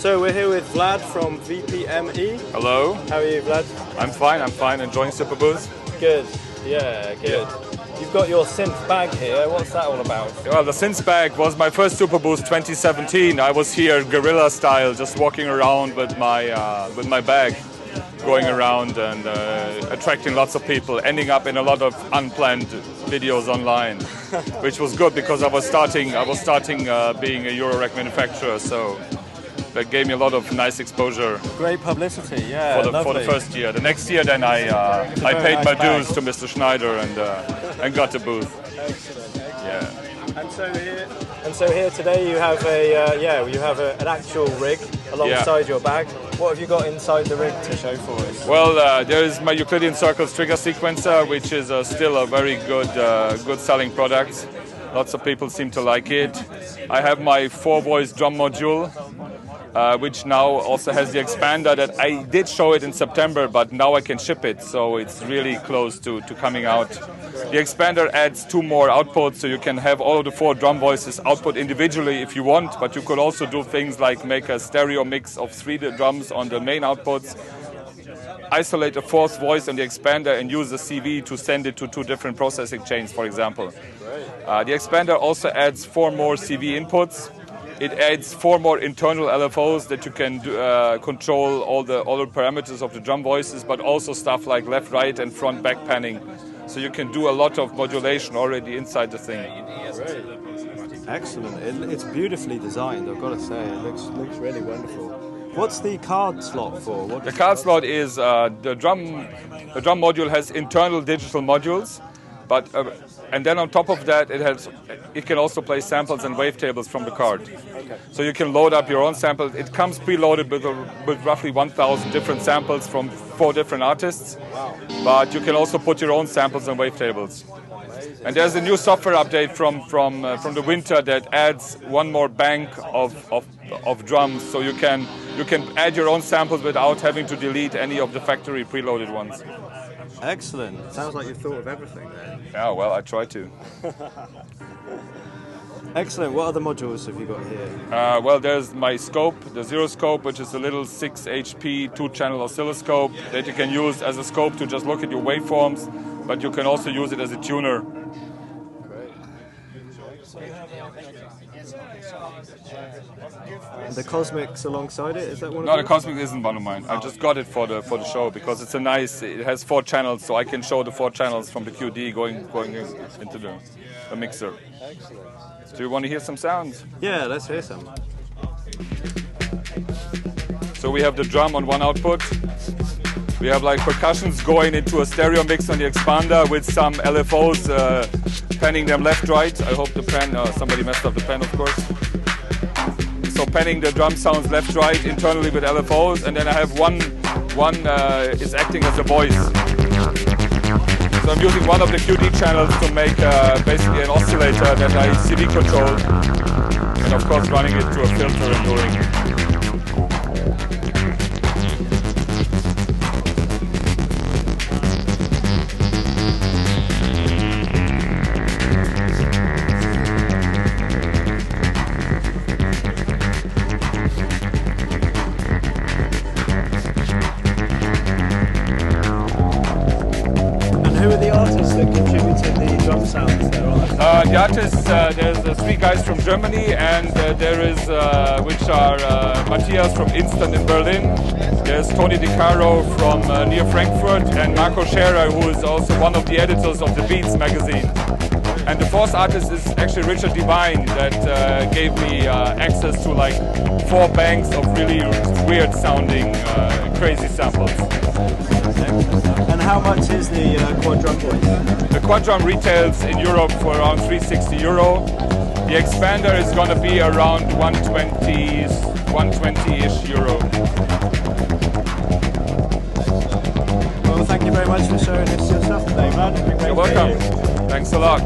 So we're here with Vlad from VPME. Hello. How are you, Vlad? I'm fine, enjoying Superbooth. Good, yeah, good. You've got your Synth Bag here, what's that all about? Well, the Synth Bag was my first Superbooth 2017. I was here guerrilla style, just walking around with my bag, going around and attracting lots of people, ending up in a lot of unplanned videos online, which was good because I was starting being a Eurorack manufacturer, so that gave me a lot of nice exposure. Great publicity, yeah. For the first year. The next year, then I paid my dues to Mr. Schneider and got the booth. Excellent. Yeah. And so here today you have an actual rig alongside your bag. What have you got inside the rig to show for us? Well, there is my Euclidean Circles Sequencer, which is still a very good selling product. Lots of people seem to like it. I have my 4-voice drum module, which now also has the expander that I did show it in September, but now I can ship it, so it's really close to coming out. The expander adds 2 more outputs, so you can have all of the 4 drum voices output individually if you want, but you could also do things like make a stereo mix of 3 drums on the main outputs, isolate a 4th voice on the expander and use the CV to send it to 2 different processing chains, for example. The expander also adds 4 more CV inputs. It adds 4 more internal LFOs that you can control all the parameters of the drum voices, but also stuff like left, right, and front, back panning. So you can do a lot of modulation already inside the thing. Right. Excellent. It's beautifully designed, I've got to say. It looks really wonderful. What's the card slot for? The card slot is the drum module has internal digital modules, but and then on top of that, it can also play samples and wavetables from the card. Okay. So you can load up your own samples. It comes preloaded with roughly 1,000 different samples from 4 different artists. Wow. But you can also put your own samples and wavetables. And there's a new software update from the winter that adds 1 more bank of drums, so you can add your own samples without having to delete any of the factory preloaded ones. Excellent. Sounds like you've thought of everything there. Yeah, well, I try to. Excellent. What other modules have you got here? Well, there's my scope, the Xeroscope, which is a little 6 HP 2-channel oscilloscope that you can use as a scope to just look at your waveforms, but you can also use it as a tuner. And the Cosmics alongside it, is that one of No, them? the Cosmic isn't one of mine. I just got it for the show because it has 4 channels, so I can show the 4 channels from the QD going into the mixer. Excellent. Do you want to hear some sounds? Yeah, let's hear some. So we have the drum on 1 output. We have like percussions going into a stereo mix on the expander with some LFOs panning them left-right. I hope the pen, somebody messed up the pen, of course. So panning the drum sounds left-right internally with LFOs, and then I have one is acting as a voice. So I'm using one of the QD channels to make basically an oscillator that I CV control, and of course running it through a filter and doing. Who are the artists that contributed the drum sounds there on? The artists, there's 3 guys from Germany, and there is, which are Matthias from Instant in Berlin. There's Tony De Caro from near Frankfurt, and Marco Scherer, who is also one of the editors of the Beats magazine. And the 4th artist is actually Richard Devine, that gave me access to like 4 banks of really weird sounding, crazy samples. And how much is the quad drum voice? The quad drum retails in Europe for around €360. The expander is going to be around 120-ish euro. Well, thank you very much for showing us your stuff today, man. You're welcome. Thanks a lot.